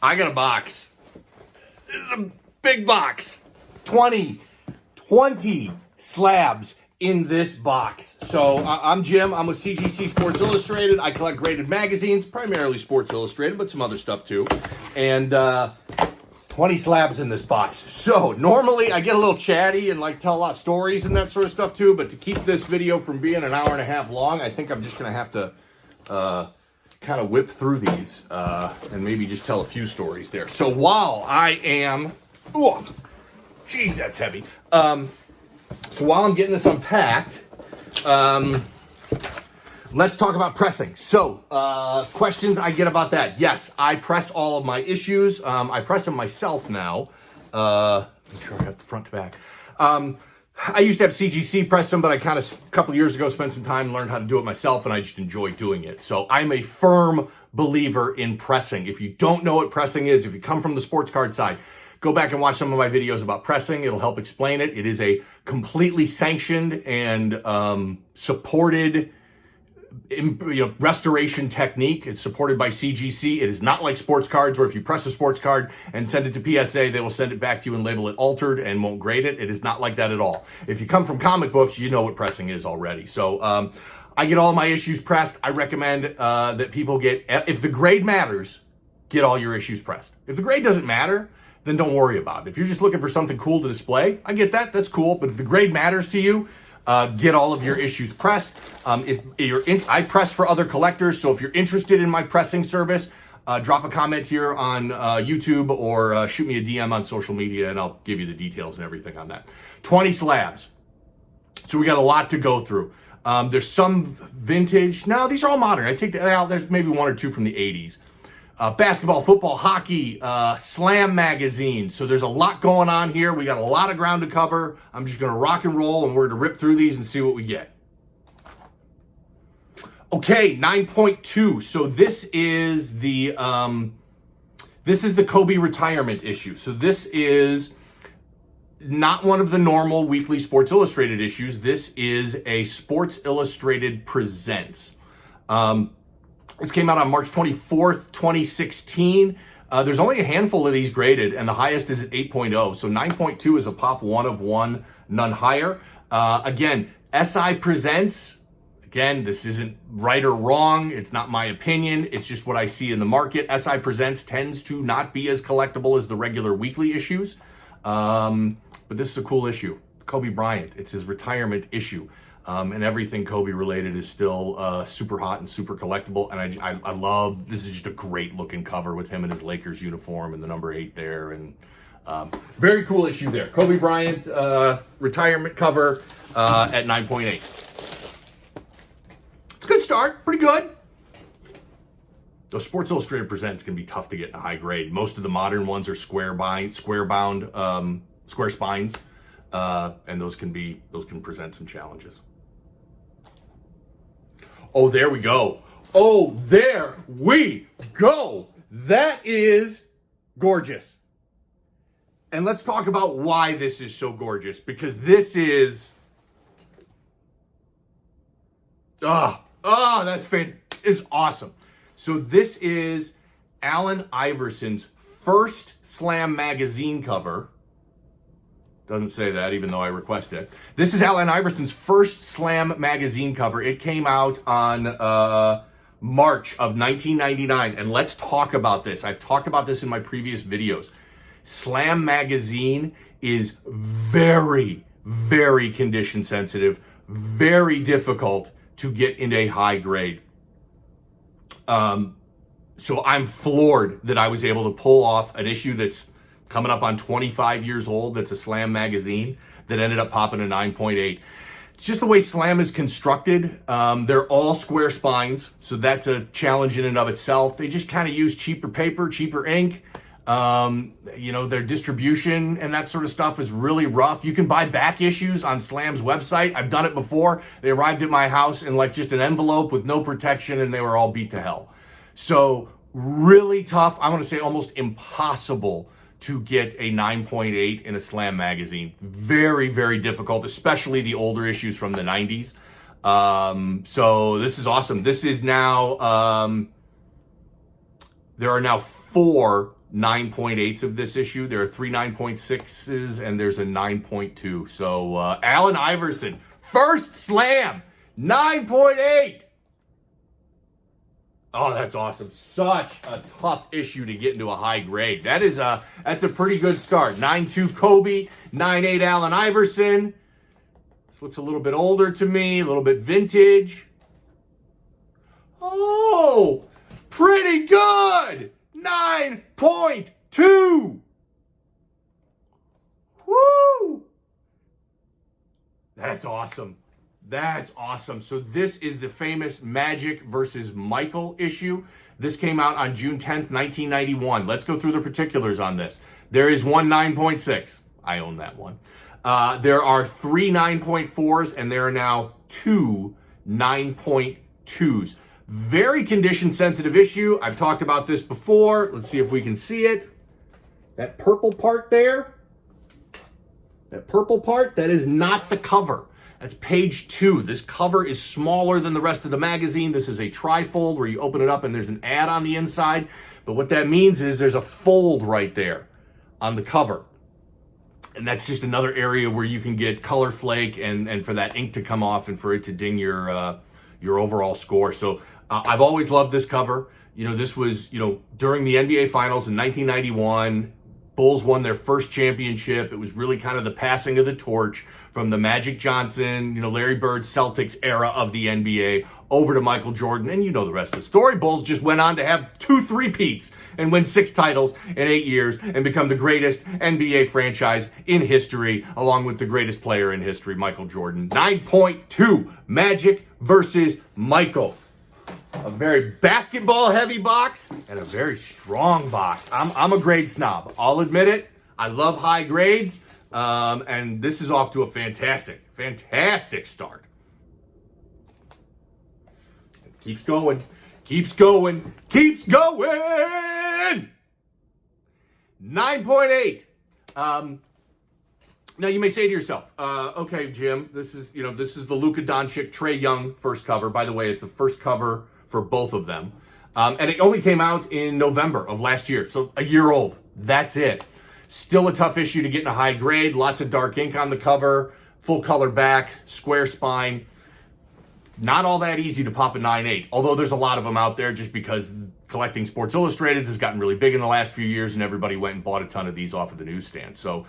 I got a box. This is a big box. 20 slabs in this box. So I'm Jim. I'm with CGC Sports Illustrated. I collect graded magazines, primarily Sports Illustrated, but some other stuff too. And 20 slabs in this box. So normally I get a little chatty and like tell a lot of stories and that sort of stuff too, but to keep this video from being an hour and a half long, I think I'm just going to have to kind of whip through these and maybe just tell a few stories there. So while I am, oh, geez, that's heavy. So while I'm getting this unpacked, let's talk about pressing. So questions I get about that. Yes, I press all of my issues. I press them myself now. Make sure I got the front to back. I used to have CGC press them, but I kind of, a couple of years ago, spent some time and learned how to do it myself, and I just enjoy doing it. So I'm a firm believer in pressing. If you don't know what pressing is, if you come from the sports card side, go back and watch some of my videos about pressing. It'll help explain it. It is a completely sanctioned and supported restoration technique. It's supported by CGC. It is not like sports cards where if you press a sports card and send it to PSA, they will send it back to you and label it altered and won't grade it. It is not like that at all. If you come from comic books, you know what pressing is already. So I get all my issues pressed. I recommend that people get, if the grade matters, get all your issues pressed. If the grade doesn't matter, then don't worry about it. If you're just looking for something cool to display, I get that. That's cool. But if the grade matters to you, get all of your issues pressed. I press for other collectors, so if you're interested in my pressing service, drop a comment here on YouTube or shoot me a DM on social media, and I'll give you the details and everything on that. 20 slabs. So we got a lot to go through. There's some vintage. No, these are all modern. I take that out. There's maybe one or two from the 80s. Basketball, football, hockey, slam magazine. So there's a lot going on here. We got a lot of ground to cover. I'm just going to rock and roll, and we're going to rip through these and see what we get. Okay, 9.2. So this is the Kobe retirement issue. So this is not one of the normal weekly Sports Illustrated issues. This is a Sports Illustrated Presents. This came out on March 24th, 2016. There's only a handful of these graded, and the highest is at 8.0. So 9.2 is a pop 1 of 1, none higher. Again, SI Presents. Again, this isn't right or wrong. It's not my opinion. It's just what I see in the market. SI Presents tends to not be as collectible as the regular weekly issues. But this is a cool issue. Kobe Bryant. It's his retirement issue. And everything Kobe related is still super hot and super collectible. And I love, this is just a great looking cover with him in his Lakers uniform and the number 8 there. And very cool issue there. Kobe Bryant retirement cover at 9.8. It's a good start, pretty good. Those Sports Illustrated Presents can be tough to get in a high grade. Most of the modern ones are square spines. And those can present some challenges. Oh, there we go. Oh, there we go. That is gorgeous. And let's talk about why this is so gorgeous, because this is, is awesome. So this is Allen Iverson's first Slam magazine cover. Doesn't say that, even though I requested it. This is Allen Iverson's first Slam magazine cover. It came out on March of 1999. And let's talk about this. I've talked about this in my previous videos. Slam magazine is very, very condition sensitive, very difficult to get into a high grade. So I'm floored that I was able to pull off an issue that's coming up on 25 years old, that's a Slam magazine, that ended up popping a 9.8. It's just the way Slam is constructed. They're all square spines, so that's a challenge in and of itself. They just kind of use cheaper paper, cheaper ink. Their distribution and that sort of stuff is really rough. You can buy back issues on Slam's website. I've done it before. They arrived at my house in like just an envelope with no protection, and they were all beat to hell. So really tough. I want to say almost impossible to get a 9.8 in a Slam magazine. Very, very difficult, especially the older issues from the 90s. So this is awesome. This is now, there are now 4 9.8s of this issue. There are 3 9.6s and there's a 9.2. So Allen Iverson, first slam, 9.8. Oh, that's awesome. Such a tough issue to get into a high grade. That's a pretty good start. 9.2 Kobe, 9.8 Allen Iverson. This looks a little bit older to me, a little bit vintage. Oh, pretty good. 9.2. Woo! That's awesome. That's awesome. So this is the famous Magic versus Michael issue. This came out on June 10th, 1991. Let's go through the particulars on this. There is one 9.6. I own that one. There are 3 9.4s, and there are now 2 9.2s. Very condition-sensitive issue. I've talked about this before. Let's see if we can see it. That purple part there, that is not the cover. That's page 2. This cover is smaller than the rest of the magazine. This is a trifold where you open it up and there's an ad on the inside. But what that means is there's a fold right there on the cover. And that's just another area where you can get color flake and for that ink to come off and for it to ding your overall score. So I've always loved this cover. This was, during the NBA Finals in 1991. Bulls won their first championship. It was really kind of the passing of the torch from the Magic Johnson, Larry Bird Celtics era of the NBA over to Michael Jordan. And the rest of the story. Bulls just went on to have 2 3-peats and win 6 titles in 8 years and become the greatest NBA franchise in history, along with the greatest player in history, Michael Jordan. 9.2, Magic versus Michael. A very basketball-heavy box and a very strong box. I'm a grade snob. I'll admit it. I love high grades, and this is off to a fantastic start. Keeps going. 9.8. Now you may say to yourself, okay, Jim, this is the Luka Doncic, Trae Young first cover. By the way, it's the first cover for both of them. And it only came out in November of last year, so a year old. That's it. Still a tough issue to get in a high grade. Lots of dark ink on the cover, full color back, square spine. Not all that easy to pop a 9.8, although there's a lot of them out there just because collecting Sports Illustrated has gotten really big in the last few years and everybody went and bought a ton of these off of the newsstand. So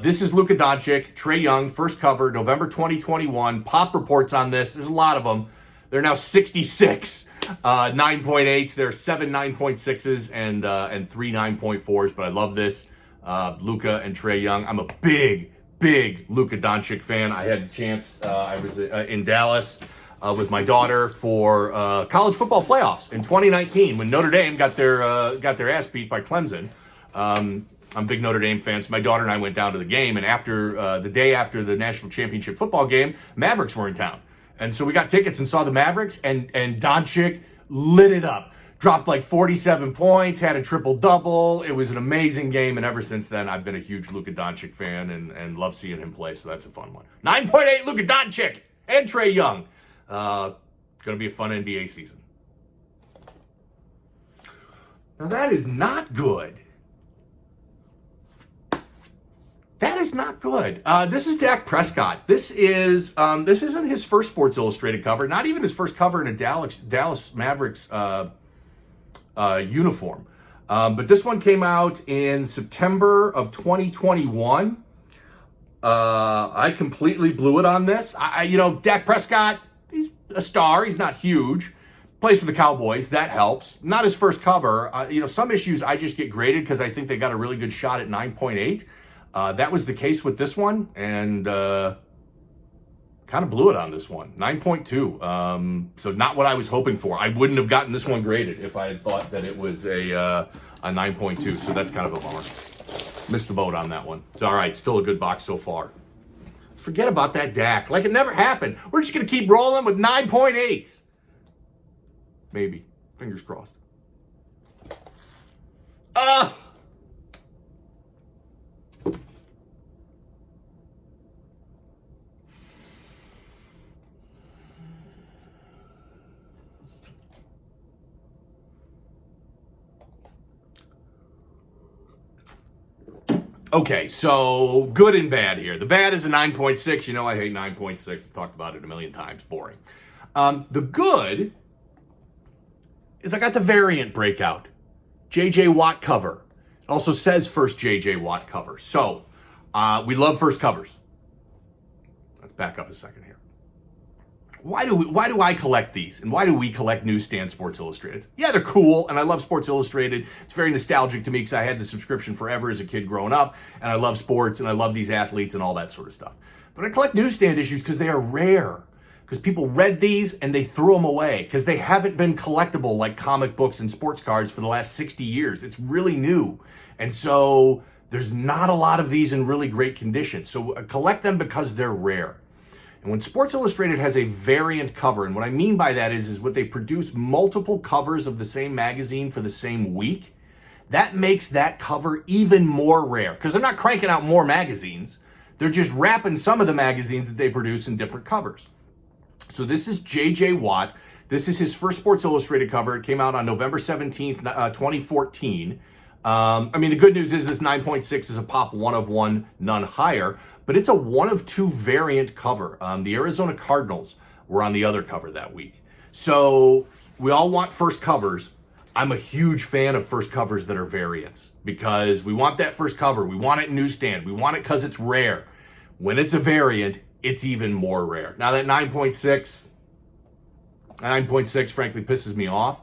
this is Luka Doncic, Trae Young, first cover, November 2021. Pop reports on this. There's a lot of them. They're now 66 9.8s. There are 7 9.6s and 3 9.4s, but I love this. Luka and Trae Young. I'm a big Luka Doncic fan. I had a chance. I was in Dallas with my daughter for college football playoffs in 2019 when Notre Dame got their ass beat by Clemson. I'm a big Notre Dame fan, so my daughter and I went down to the game, and after the day after the national championship football game, Mavericks were in town. And so we got tickets and saw the Mavericks, and Doncic lit it up. Dropped like 47 points, had a triple-double. It was an amazing game, and ever since then, I've been a huge Luka Doncic fan and love seeing him play, so that's a fun one. 9.8 Luka Doncic and Trae Young. Going to be a fun NBA season. Now that is not good. That is not good. This is Dak Prescott. This isn't his first Sports Illustrated cover. Not even his first cover in a Dallas Mavericks uniform. But this one came out in September of 2021. I completely blew it on this. Dak Prescott, he's a star. He's not huge. Plays for the Cowboys. That helps. Not his first cover. Some issues I just get graded because I think they got a really good shot at 9.8. That was the case with this one, and kind of blew it on this one. 9.2. So not what I was hoping for. I wouldn't have gotten this one graded if I had thought that it was a 9.2. So that's kind of a bummer. Missed the boat on that one. It's all right. Still a good box so far. Forget about that Dak. Like it never happened. We're just going to keep rolling with 9.8s. Maybe. Fingers crossed. Okay, so good and bad here. The bad is a 9.6. You know I hate 9.6. I've talked about it a million times. Boring. The good is I got the variant breakout. J.J. Watt cover. It also says first J.J. Watt cover. So, we love first covers. Let's back up a second here. Why do I collect these? And why do we collect Newsstand Sports Illustrated? Yeah, they're cool, and I love Sports Illustrated. It's very nostalgic to me because I had the subscription forever as a kid growing up, and I love sports, and I love these athletes and all that sort of stuff. But I collect Newsstand issues because they are rare. Because people read these and they threw them away. Because they haven't been collectible like comic books and sports cards for the last 60 years. It's really new. And so there's not a lot of these in really great condition. So collect them because they're rare. And when Sports Illustrated has a variant cover, and what I mean by that is what they produce multiple covers of the same magazine for the same week, that makes that cover even more rare. Because they're not cranking out more magazines. They're just wrapping some of the magazines that they produce in different covers. So this is J.J. Watt. This is his first Sports Illustrated cover. It came out on November 17th, 2014. The good news is this 9.6 is a pop 1 of 1, none higher. But it's a 1 of 2 variant cover. The Arizona Cardinals were on the other cover that week. So we all want first covers. I'm a huge fan of first covers that are variants because we want that first cover. We want it in Newsstand. We want it because it's rare. When it's a variant, it's even more rare. Now that 9.6 frankly pisses me off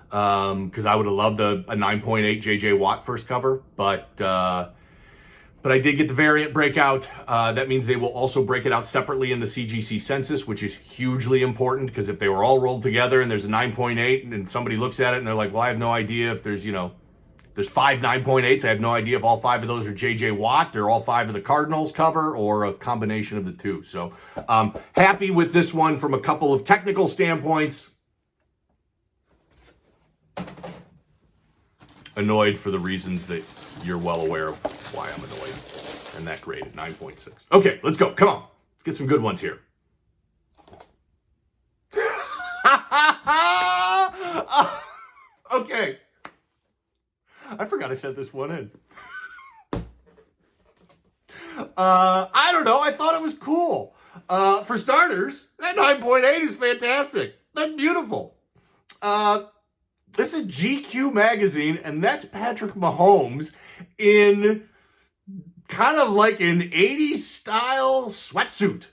because I would have loved a 9.8 J.J. Watt first cover, but I did get the variant breakout. That means they will also break it out separately in the CGC census, which is hugely important because if they were all rolled together and there's a 9.8 and somebody looks at it and they're like, well, I have no idea if there's 5 9.8s. I have no idea if all 5 of those are J.J. Watt or all 5 of the Cardinals cover or a combination of the two. So happy with this one from a couple of technical standpoints. Annoyed for the reasons that you're well aware of why I'm annoyed. And that graded 9.6. Okay, let's go. Come on. Let's get some good ones here. Okay. I forgot I sent this one in. I don't know. I thought it was cool. For starters, that 9.8 is fantastic. That's beautiful. This is GQ magazine, and that's Patrick Mahomes in kind of like an 80s style sweatsuit,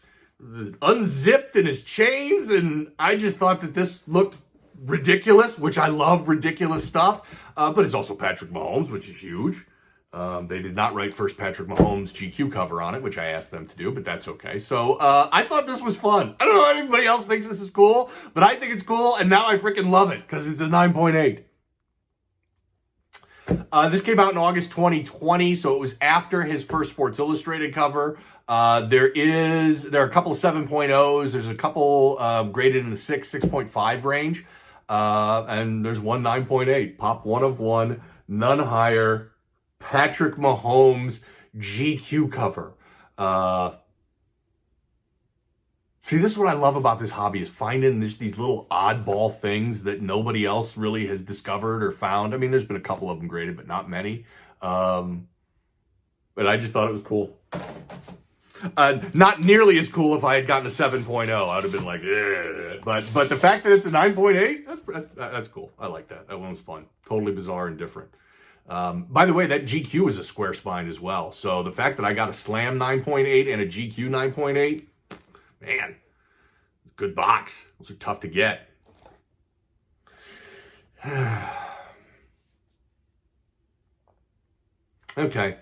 unzipped in his chains, and I just thought that this looked ridiculous, which I love ridiculous stuff, but it's also Patrick Mahomes, which is huge. They did not write first Patrick Mahomes GQ cover on it, which I asked them to do, but that's okay. So I thought this was fun. I don't know if anybody else thinks this is cool, but I think it's cool, and now I freaking love it because it's a 9.8. This came out in August 2020, so it was after his first Sports Illustrated cover. There are a couple of 7.0s. There's a couple graded in the 6.5 range. And there's one 9.8. Pop 1 of 1, none higher. Patrick Mahomes GQ cover. See, this is what I love about this hobby is finding these little oddball things that nobody else really has discovered or found. I mean, there's been a couple of them graded, but not many. But I just thought it was cool. Not nearly as cool if I had gotten a 7.0. I would have been like, eh. But the fact that it's a 9.8, that's cool. I like that. That one was fun. Totally bizarre and different. By the way, that GQ is a square spine as well. So the fact that I got a Slam 9.8 and a GQ 9.8, man, good box. Those are tough to get. Okay.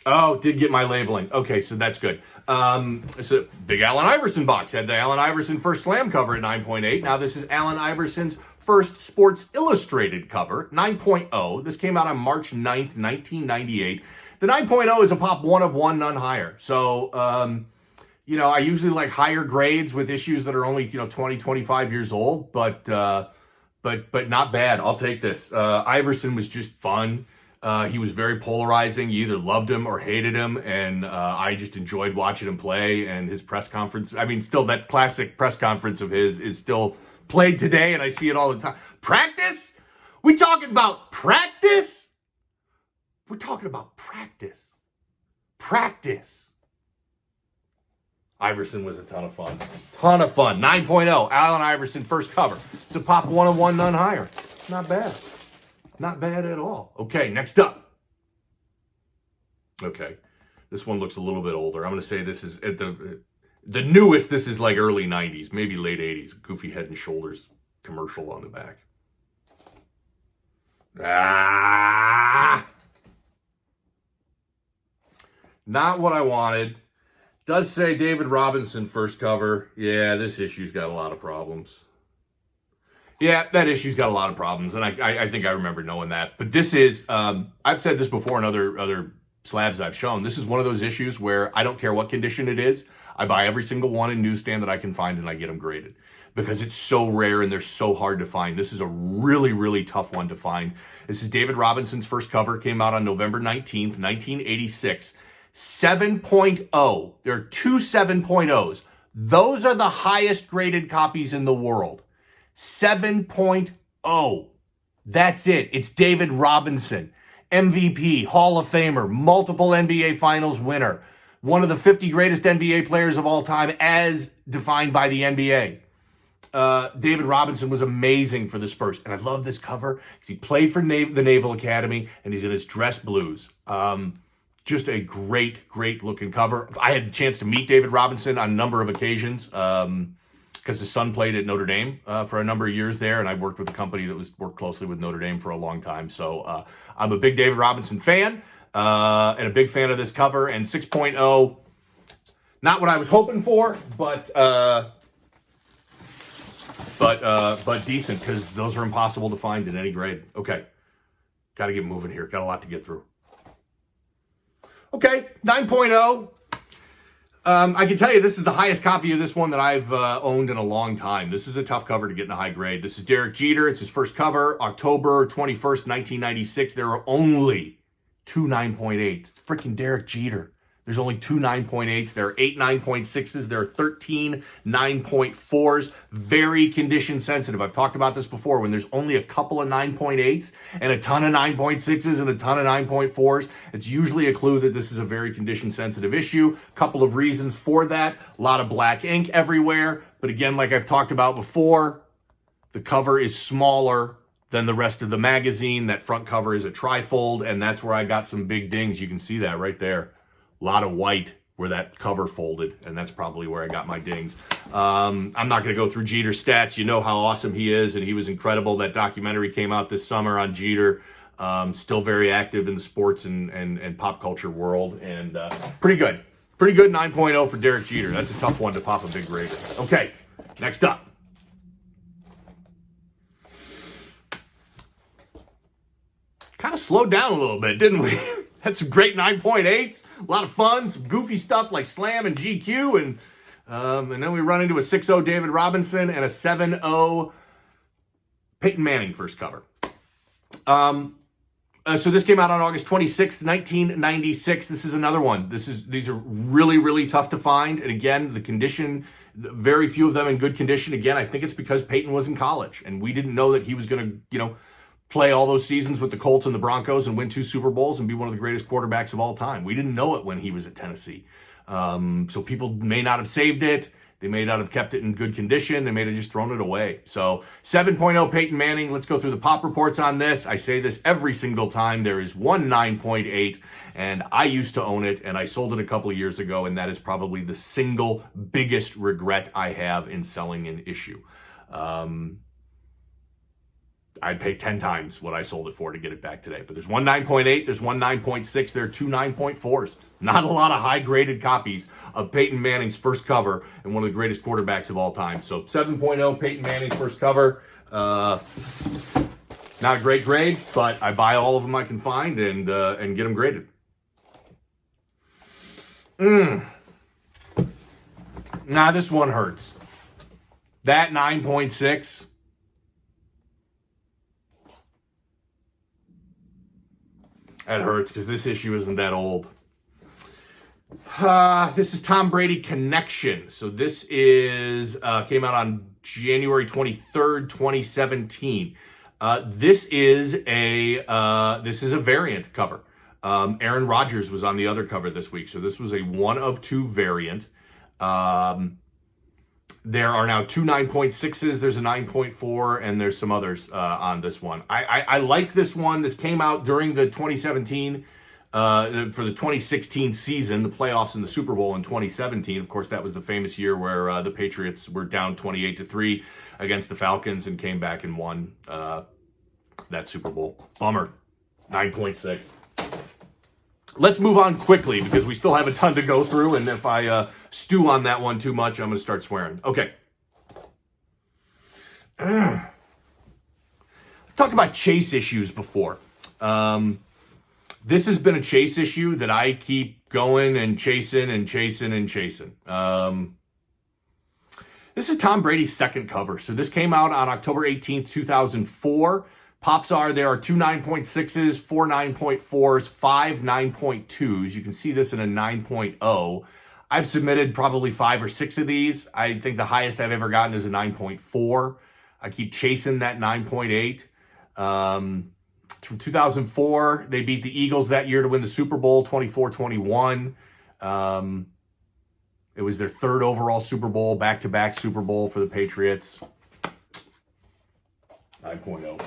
Oh, did get my labeling. Okay, so that's good. It's a big Allen Iverson box. Had the Allen Iverson first Slam cover at 9.8. Now this is Allen Iverson's first Sports Illustrated cover, 9.0. This came out on March 9th, 1998. The 9.0 is a pop 1 of 1, none higher. So, I usually like higher grades with issues that are only, 20, 25 years old, but not bad. I'll take this. Iverson was just fun. He was very polarizing. You either loved him or hated him, and I just enjoyed watching him play. And his press conference, still that classic press conference of his is still played today, and I see it all the time. Practice? We talking about practice? We're talking about practice. Practice. Iverson was a ton of fun. Ton of fun. 9.0. Allen Iverson, first cover. It's a pop 101, none higher. Not bad. Not bad at all. Okay, next up. Okay, this one looks a little bit older. I'm going to say this is at the newest. This is like early 90s, maybe late 80s. Goofy Head and Shoulders commercial on the back. Not what I wanted. Does say David Robinson first cover. Yeah, this issue's got a lot of problems. Yeah, that issue's got a lot of problems, and I think I remember knowing that. But this is, I've said this before in other slabs that I've shown. This is one of those issues where I don't care what condition it is. I buy every single one in newsstand that I can find, and I get them graded because it's so rare and they're so hard to find. This is a really, really tough one to find. This is David Robinson's first cover. Came out on November 19th, 1986. 7.0. There are two 7.0s. Those are the highest graded copies in the world. 7.0. That's it. It's David Robinson. MVP, Hall of Famer, multiple NBA Finals winner. One of the 50 greatest NBA players of all time as defined by the NBA. David Robinson was amazing for the Spurs. And I love this cover because he played for the Naval Academy and he's in his dress blues. Just a great, great looking cover. I had the chance to meet David Robinson on a number of occasions because his son played at Notre Dame for a number of years there, and I've worked with a company that worked closely with Notre Dame for a long time. So I'm a big David Robinson fan and a big fan of this cover. And 6.0, not what I was hoping for, but decent because those are impossible to find in any grade. Okay, got to get moving here. Got a lot to get through. Okay, 9.0. I can tell you this is the highest copy of this one that I've owned in a long time. This is a tough cover to get in a high grade. This is Derek Jeter. It's his first cover, October 21st, 1996. There are only two 9.8s. It's freaking Derek Jeter. There's only two 9.8s. There are 8 9.6s. There are 13 9.4s. Very condition sensitive. I've talked about this before. When there's only a couple of 9.8s and a ton of 9.6s and a ton of 9.4s, it's usually a clue that this is a very condition sensitive issue. Couple of reasons for that. A lot of black ink everywhere. But again, like I've talked about before, the cover is smaller than the rest of the magazine. That front cover is a trifold, and that's where I got some big dings. You can see that right there. A lot of white where that cover folded, and that's probably where I got my dings. I'm not going to go through Jeter's stats. You know how awesome he is, and he was incredible. That documentary came out this summer on Jeter. Still very active in the sports and pop culture world, and pretty good. Pretty good 9.0 for Derek Jeter. That's a tough one to pop a big grade in. Okay, next up. Kind of slowed down a little bit, didn't we? Had some great 9.8s, a lot of fun, some goofy stuff like Slam and GQ, and then we run into a 6.0 David Robinson and a 7.0 Peyton Manning first cover. So this came out on August 26th, 1996. This is another one. These are really, really tough to find. And again, the condition, very few of them in good condition. Again, I think it's because Peyton was in college and we didn't know that he was going to, play all those seasons with the Colts and the Broncos and win 2 Super Bowls and be one of the greatest quarterbacks of all time. We didn't know it when he was at Tennessee. So people may not have saved it. They may not have kept it in good condition. They may have just thrown it away. So 7.0 Peyton Manning. Let's go through the pop reports on this. I say this every single time. There is one 9.8, and I used to own it, and I sold it a couple of years ago, and that is probably the single biggest regret I have in selling an issue. I'd pay 10 times what I sold it for to get it back today. But there's one 9.8, there's one 9.6, there are two 9.4s. Not a lot of high-graded copies of Peyton Manning's first cover and one of the greatest quarterbacks of all time. So 7.0 Peyton Manning's first cover. Not a great grade, but I buy all of them I can find and get them graded. Nah, this one hurts. That 9.6... That hurts because this issue isn't that old. This is Tom Brady Connection. So this is came out on January 23rd, 2017. This is a variant cover. Aaron Rodgers was on the other cover this week, so this was a 1 of 2 variant. There are now 2 9.6s, there's a 9.4, and there's some others on this one. I like this one. This came out during the 2017, for the 2016 season, the playoffs and the Super Bowl in 2017. Of course, that was the famous year where the Patriots were down 28-3 against the Falcons and came back and won that Super Bowl. Bummer. 9.6. Let's move on quickly because we still have a ton to go through, and if I stew on that one too much, I'm going to start swearing. Okay. I've talked about chase issues before. This has been a chase issue that I keep going and chasing and chasing and chasing. This is Tom Brady's second cover. So this came out on October 18th, 2004. Pops are, there are 2 9.6s, 4 9.4s, 5 9.2s. You can see this in a 9.0. I've submitted probably 5 or 6 of these. I think the highest I've ever gotten is a 9.4. I keep chasing that 9.8. From 2004, they beat the Eagles that year to win the Super Bowl, 24-21. It was their third overall Super Bowl, back-to-back Super Bowl for the Patriots. 9.0.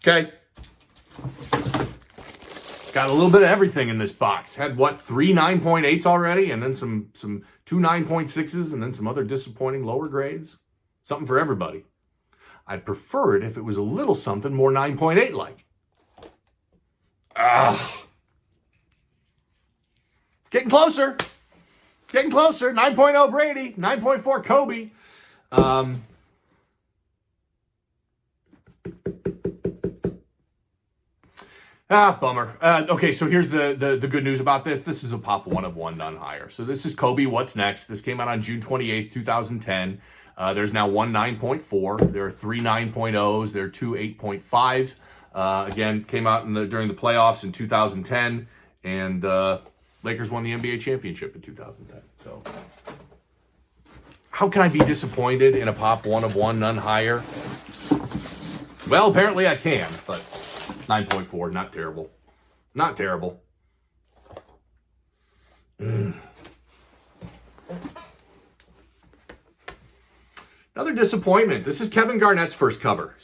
Okay. Got a little bit of everything in this box. Had, 3 9.8s already, and then some 2 9.6s, and then some other disappointing lower grades. Something for everybody. I'd prefer it if it was a little something more 9.8-like. Getting closer. Getting closer. 9.0 Brady. 9.4 Kobe. Bummer. Okay, so here's the good news about this. This is a pop 1 of 1, none higher. So this is Kobe, What's Next? This came out on June 28th, 2010. There's now 1 9.4. There are 3 9.0s. There are 2 8.5s. Again, came out during the playoffs in 2010. And Lakers won the NBA championship in 2010. So how can I be disappointed in a pop 1 of 1, none higher? Well, apparently I can, but 9.4, not terrible. Not terrible. Another disappointment. This is Kevin Garnett's first cover.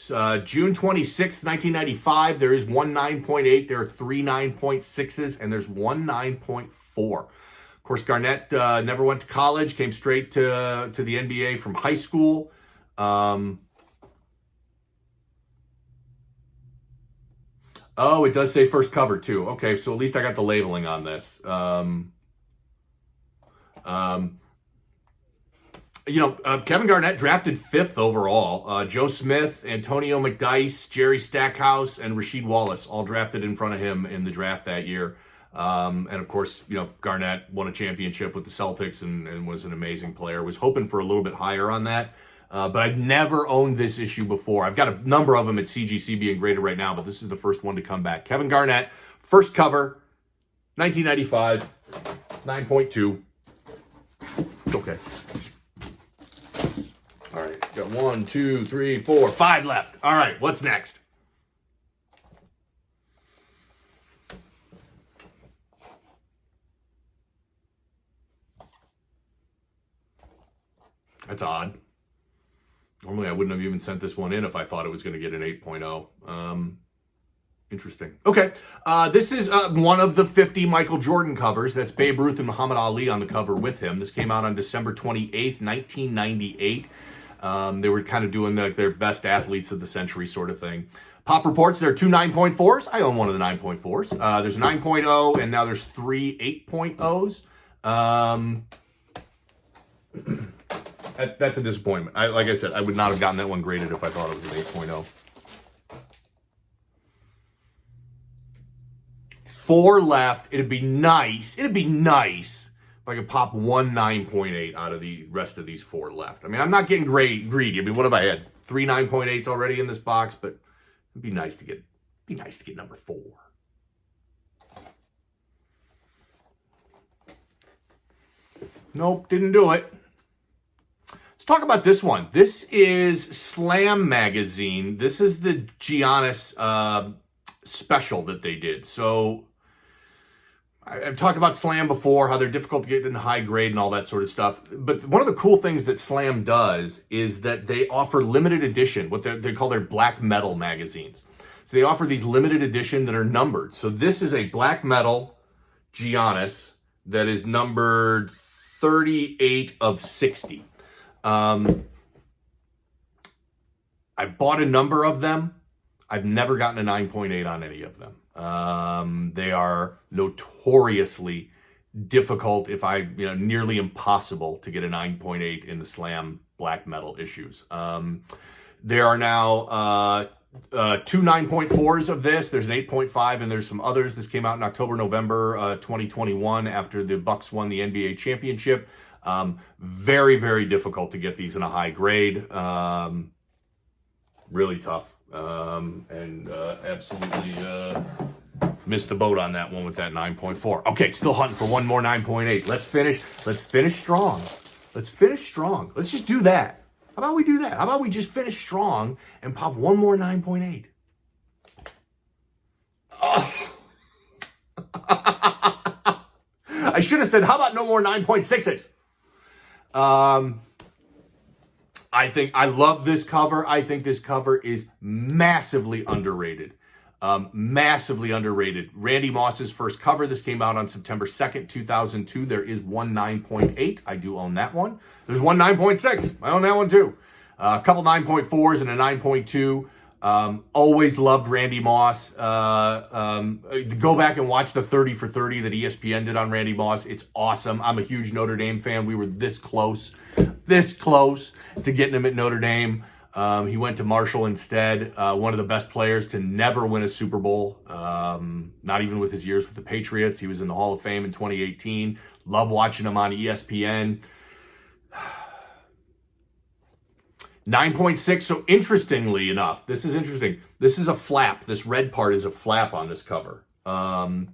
June 26th, 1995. There is 1 9.8. There are 3 9.6s, and there's 1 9.4. Of course, Garnett never went to college, came straight to the NBA from high school. Oh, it does say first cover, too. Okay, so at least I got the labeling on this. Kevin Garnett drafted 5th overall. Joe Smith, Antonio McDyess, Jerry Stackhouse, and Rasheed Wallace all drafted in front of him in the draft that year. And, of course, Garnett won a championship with the Celtics and was an amazing player. Was hoping for a little bit higher on that. But I've never owned this issue before. I've got a number of them at CGC being graded right now, but this is the first one to come back. Kevin Garnett, first cover, 1995, 9.2. It's okay. All right, got 1, 2, 3, 4, 5 left. All right, what's next? That's odd. Normally, I wouldn't have even sent this one in if I thought it was going to get an 8.0. Interesting. Okay. This is one of the 50 Michael Jordan covers. That's Babe Ruth and Muhammad Ali on the cover with him. This came out on December 28th, 1998. They were kind of doing their best athletes of the century sort of thing. Pop reports, there are 2 9.4s. I own one of the 9.4s. There's a 9.0, and now there's 3 8.0s. That's a disappointment. Like I said, I would not have gotten that one graded if I thought it was an 8.0. 4 left. It'd be nice if I could pop 1 9.8 out of the rest of these 4 left. I mean, I'm not getting greedy. I mean, what have I had? 3 9.8s already in this box, but it'd be nice to get number 4. Nope, didn't do it. Let's talk about this one. This is Slam Magazine. This is the Giannis special that they did. So I've talked about Slam before, how they're difficult to get in high grade and all that sort of stuff. But one of the cool things that Slam does is that they offer limited edition, what they call their black metal magazines. So they offer these limited edition that are numbered. So this is a black metal Giannis that is numbered 38 of 60. I bought a number of them. I've never gotten a 9.8 on any of them. They are notoriously difficult, if nearly impossible to get a 9.8 in the Slam black metal issues. There are now two 9.4s of this. There's an 8.5 and there's some others. This came out in October, November 2021 after the Bucks won the NBA championship. Very, very difficult to get these in a high grade. Really tough. Absolutely missed the boat on that one with that 9.4. Okay, still hunting for one more 9.8. Let's finish strong. Let's just do that. How about we do that? How about we just finish strong and pop one more 9.8? Oh. I should have said, how about no more 9.6s? I love this cover. I think this cover is massively underrated. Randy Moss's first cover. This came out on September 2nd, 2002. There is one 9.8. I do own that one. There's one 9.6. I own that one too. A couple 9.4s and a 9.2. Always loved Randy Moss. Go back and watch the 30 for 30 that ESPN did on Randy Moss. It's awesome. I'm a huge Notre Dame fan. We were this close to getting him at Notre Dame. He went to Marshall instead. One of the best players to never win a Super Bowl, not even with his years with the Patriots. He was in the Hall of Fame in 2018. Love watching him on ESPN. 9.6. So interestingly enough, this is interesting. This is a flap. This red part is a flap on this cover. And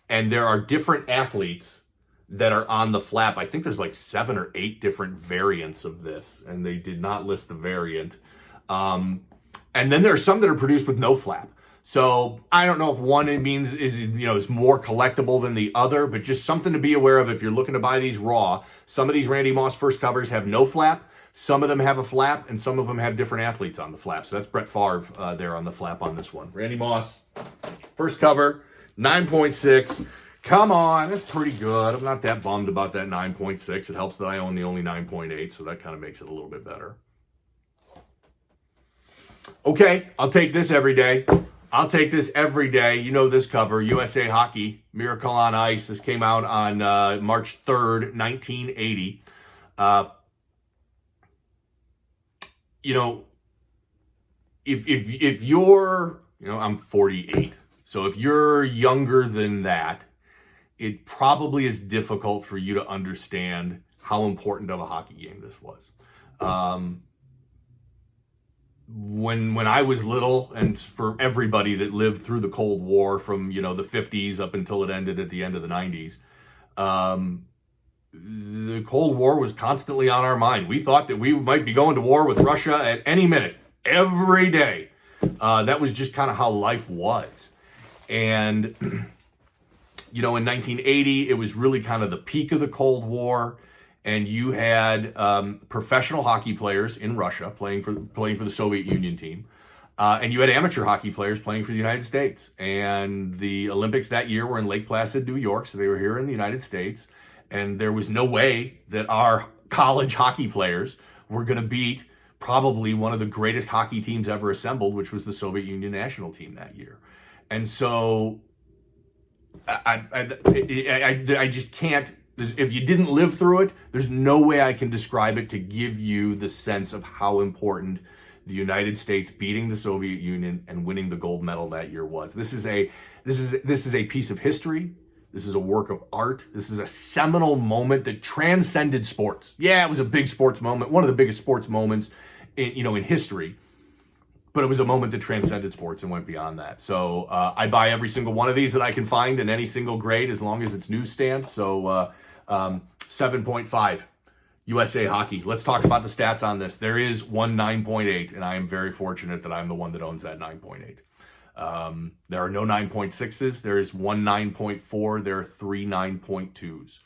there are different athletes that are on the flap. I think there's like 7 or 8 different variants of this, and they did not list the variant. And then there are some that are produced with no flap. So I don't know if one is more collectible than the other, but just something to be aware of if you're looking to buy these raw. Some of these Randy Moss first covers have no flap. Some of them have a flap, and some of them have different athletes on the flap. So that's Brett Favre there on the flap on this one. Randy Moss, first cover, 9.6. Come on, that's pretty good. I'm not that bummed about that 9.6. It helps that I own the only 9.8, so that kind of makes it a little bit better. Okay, I'll take this every day. You know this cover, USA Hockey, Miracle on Ice. This came out on March 3rd, 1980. If you're, I'm 48. So if you're younger than that, it probably is difficult for you to understand how important of a hockey game this was. When I was little, and for everybody that lived through the Cold War from, the 50s up until it ended at the end of the 90s, the Cold War was constantly on our mind. We thought that we might be going to war with Russia at any minute, every day. That was just kind of how life was. And, in 1980, it was really kind of the peak of the Cold War. And you had professional hockey players in Russia playing for the Soviet Union team. And you had amateur hockey players playing for the United States. And the Olympics that year were in Lake Placid, New York. So they were here in the United States. And there was no way that our college hockey players were going to beat probably one of the greatest hockey teams ever assembled, which was the Soviet Union national team that year. And so I just can't, if you didn't live through it, there's no way I can describe it to give you the sense of how important the United States beating the Soviet Union and winning the gold medal that year was. This is a piece of history. This is a work of art. This is a seminal moment that transcended sports. Yeah, it was a big sports moment, one of the biggest sports moments in history. But it was a moment that transcended sports and went beyond that. So I buy every single one of these that I can find in any single grade as long as it's newsstand. So 7.5 USA Hockey. Let's talk about the stats on this. There is one 9.8, and I am very fortunate that I'm the one that owns that 9.8. There are no 9.6s. There is one 9.4. There are three 9.2s.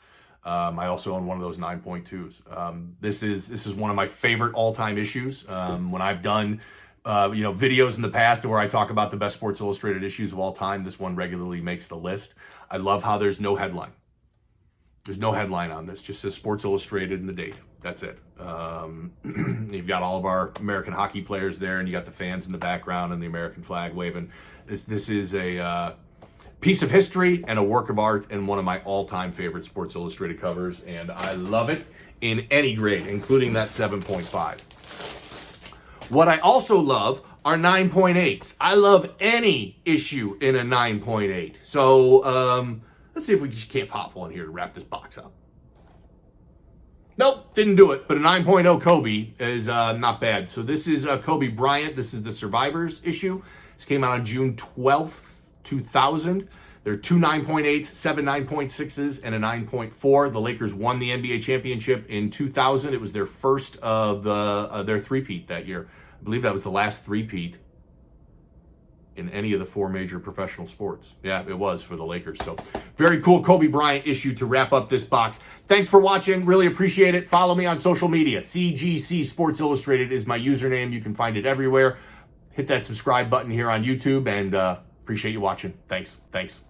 I also own one of those 9.2s. This is one of my favorite all-time issues. When I've done videos in the past where I talk about the best Sports Illustrated issues of all time, this one regularly makes the list. I love how there's no headline. There's no headline on this. Just says Sports Illustrated and the date. That's it. You've got all of our American hockey players there, and you got the fans in the background and the American flag waving. This is a piece of history and a work of art and one of my all-time favorite Sports Illustrated covers, and I love it in any grade, including that 7.5. What I also love are 9.8s. I love any issue in a 9.8. So let's see if we just can't pop one here to wrap this box up. Nope, didn't do it. But a 9.0 Kobe is not bad. So this is Kobe Bryant. This is the Survivors issue. This came out on June 12th, 2000. There are two 9.8s, seven 9.6s, and a 9.4. The Lakers won the NBA championship in 2000. It was their first of their three-peat that year. I believe that was the last three-peat in any of the four major professional sports. Yeah, it was for the Lakers. So very cool Kobe Bryant issue to wrap up this box. Thanks for watching. Really appreciate it. Follow me on social media. CGC Sports Illustrated is my username. You can find it everywhere. Hit that subscribe button here on YouTube, and appreciate you watching. Thanks.